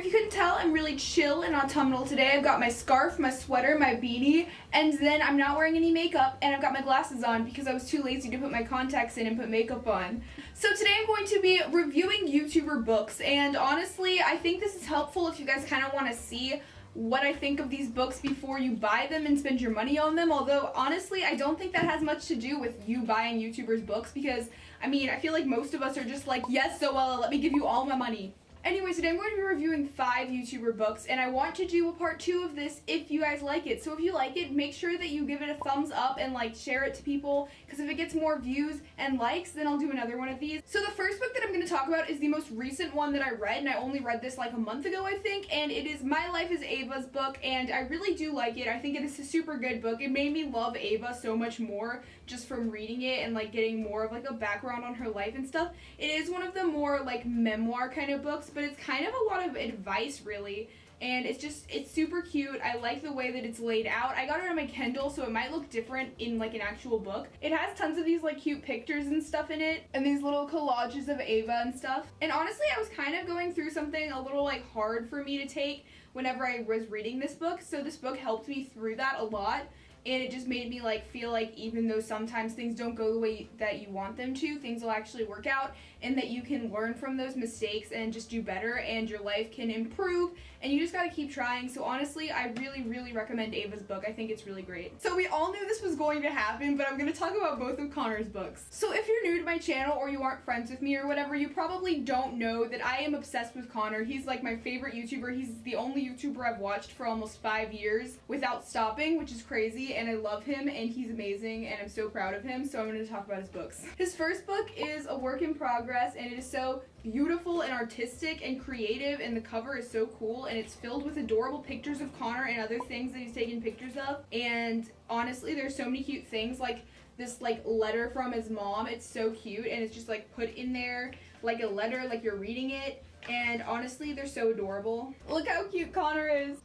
if you couldn't tell, I'm really chill and autumnal today. I've got my scarf, my sweater, my beanie, and then I'm not wearing any makeup, and I've got my glasses on because I was too lazy to put my contacts in and put makeup on. So today I'm going to be reviewing YouTuber books, and honestly, I think this is helpful if you guys kind of want to see what I think of these books before you buy them and spend your money on them, although honestly I don't think that has much to do with you buying YouTubers books because I mean I feel like most of us are just like, yes, so let me give you all my money. Anyway, today I'm going to be reviewing 5 YouTuber books, and I want to do a part 2 of this if you guys like it. So if you like it, make sure that you give it a thumbs up and like share it to people, because if it gets more views and likes, then I'll do another one of these. So the first book that I'm going to talk about is the most recent one that I read, and I only read this like a month ago, I think, and it is My Life as Ava's book, and I really do like it. I think it is a super good book. It made me love Ava so much more just from reading it and like getting more of like a background on her life and stuff. It is one of the more like memoir kind of books, but it's kind of a lot of advice really, and it's super cute. I like the way that it's laid out. I got it on my Kindle, so it might look different in like an actual book. It has tons of these like cute pictures and stuff in it, and these little collages of Ava and stuff. And honestly, I was kind of going through something a little like hard for me to take whenever I was reading this book, so this book helped me through that a lot. And it just made me like feel like even though sometimes things don't go the way that you want them to, things will actually work out, and that you can learn from those mistakes and just do better, and your life can improve, and you just gotta keep trying. So honestly, I really recommend Ava's book. I think it's really great. So we all knew this was going to happen, but I'm gonna talk about both of Connor's books. So if you're new to my channel or you aren't friends with me or whatever, you probably don't know that I am obsessed with Connor. He's like my favorite YouTuber. He's the only YouTuber I've watched for almost 5 years without stopping, which is crazy. And I love him, and he's amazing, and I'm so proud of him, so I'm going to talk about his books. His first book is a work in progress, and it is so beautiful and artistic and creative, and the cover is so cool, and it's filled with adorable pictures of Connor and other things that he's taken pictures of. And honestly, there's so many cute things, like this like letter from his mom. It's so cute, and it's just like put in there like a letter, like you're reading it. And honestly, they're so adorable. Look how cute Connor is.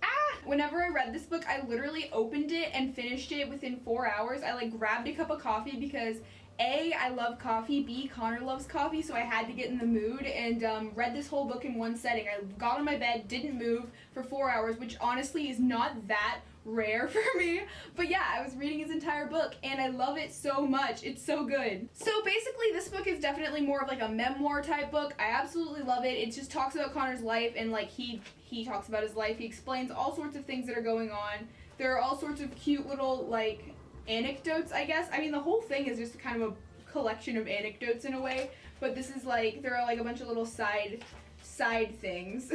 Whenever I read this book, I literally opened it and finished it within 4 hours. I like grabbed a cup of coffee because A, I love coffee, B, Connor loves coffee, so I had to get in the mood, and read this whole book in one setting. I got on my bed, didn't move for 4 hours, which honestly is not that rare for me, but yeah, I was reading his entire book and I love it so much. It's so good. So basically this book is definitely more of like a memoir type book. I absolutely love it. It just talks about Connor's life, and like he talks about his life. He explains all sorts of things that are going on. There are all sorts of cute little like anecdotes, I guess. I mean, the whole thing is just kind of a collection of anecdotes in a way, but this is like, there are like a bunch of little side things.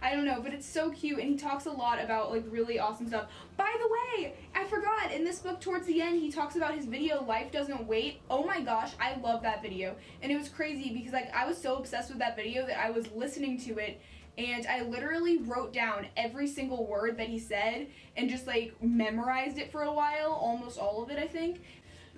I don't know, but it's so cute, and he talks a lot about like really awesome stuff. By the way, I forgot, in this book towards the end he talks about his video Life Doesn't Wait. Oh my gosh, I love that video, and it was crazy because like I was so obsessed with that video that I was listening to it, and I literally wrote down every single word that he said and just like memorized it for a while, almost all of it I think.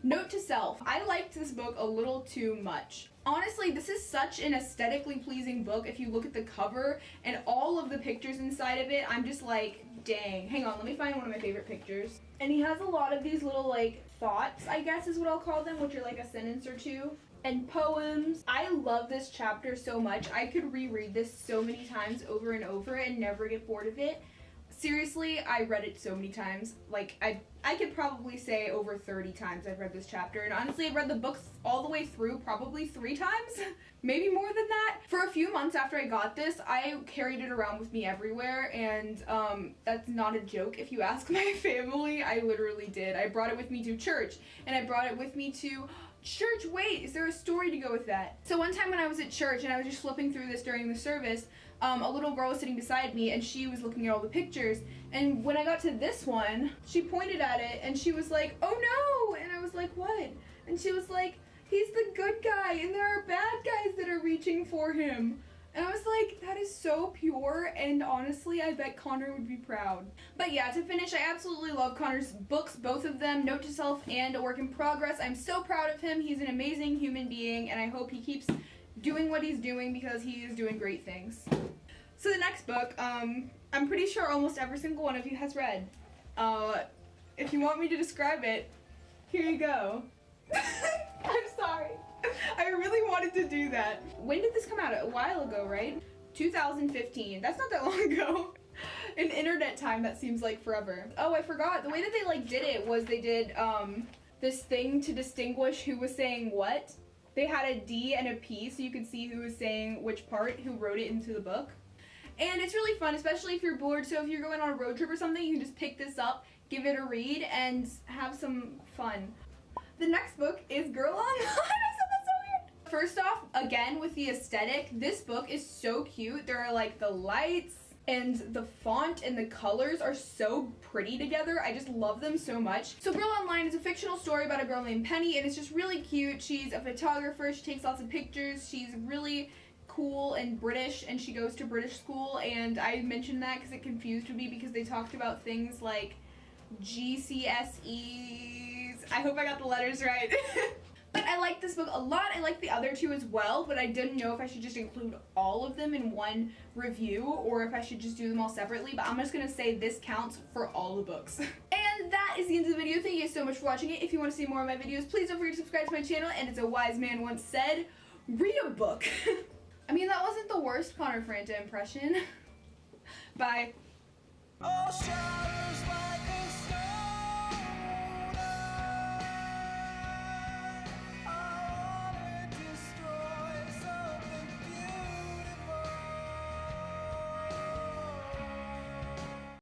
Note to self, I liked this book a little too much. Honestly, this is such an aesthetically pleasing book. If you look at the cover and all of the pictures inside of it, I'm just like, dang. Hang on, let me find one of my favorite pictures. And he has a lot of these little like thoughts, I guess is what I'll call them, which are like a sentence or two. And poems. I love this chapter so much. I could reread this so many times over and over and never get bored of it. Seriously, I read it so many times. Like, I could probably say over 30 times I've read this chapter, and honestly I've read the books all the way through probably 3 times, maybe more than that. For a few months after I got this, I carried it around with me everywhere, and that's not a joke if you ask my family. I literally did. I brought it with me to church, and I brought it with me to church. Wait, is there a story to go with that? So one time when I was at church and I was just flipping through this during the service, a little girl was sitting beside me, and she was looking at all the pictures, and when I got to this one, she pointed at it and she was like, oh no, and I was like, what? And she was like, he's the good guy and there are bad guys that are reaching for him. And I was like, that is so pure, and honestly, I bet Connor would be proud. But yeah, to finish, I absolutely love Connor's books, both of them, Note to Self and A Work in Progress. I'm so proud of him. He's an amazing human being, and I hope he keeps doing what he's doing because he is doing great things. So the next book, I'm pretty sure almost every single one of you has read. If you want me to describe it, here you go. I'm sorry. I really wanted to do that. When did this come out? A while ago, right? 2015. That's not that long ago. In internet time, that seems like forever. Oh, I forgot. The way that they like did it was they did this thing to distinguish who was saying what. They had a D and a P so you could see who was saying which part, who wrote it into the book. And it's really fun, especially if you're bored. So if you're going on a road trip or something, you can just pick this up, give it a read, and have some fun. The next book is Girl Online. I said that so weird. First off, again, with the aesthetic, this book is so cute. There are like the lights, and the font and the colors are so pretty together. I just love them so much. So Girl Online is a fictional story about a girl named Penny, and it's just really cute. She's a photographer, she takes lots of pictures, she's really cool and British, and she goes to British school, and I mentioned that because it confused me because they talked about things like GCSEs. I hope I got the letters right. But I like this book a lot. I like the other two as well, but I didn't know if I should just include all of them in one review or if I should just do them all separately, but I'm just gonna say this counts for all the books. And that is the end of the video. Thank you guys so much for watching it. If you want to see more of my videos, please don't forget to subscribe to my channel, and as a wise man once said, read a book. I mean, that wasn't the worst Connor Franta impression. Bye.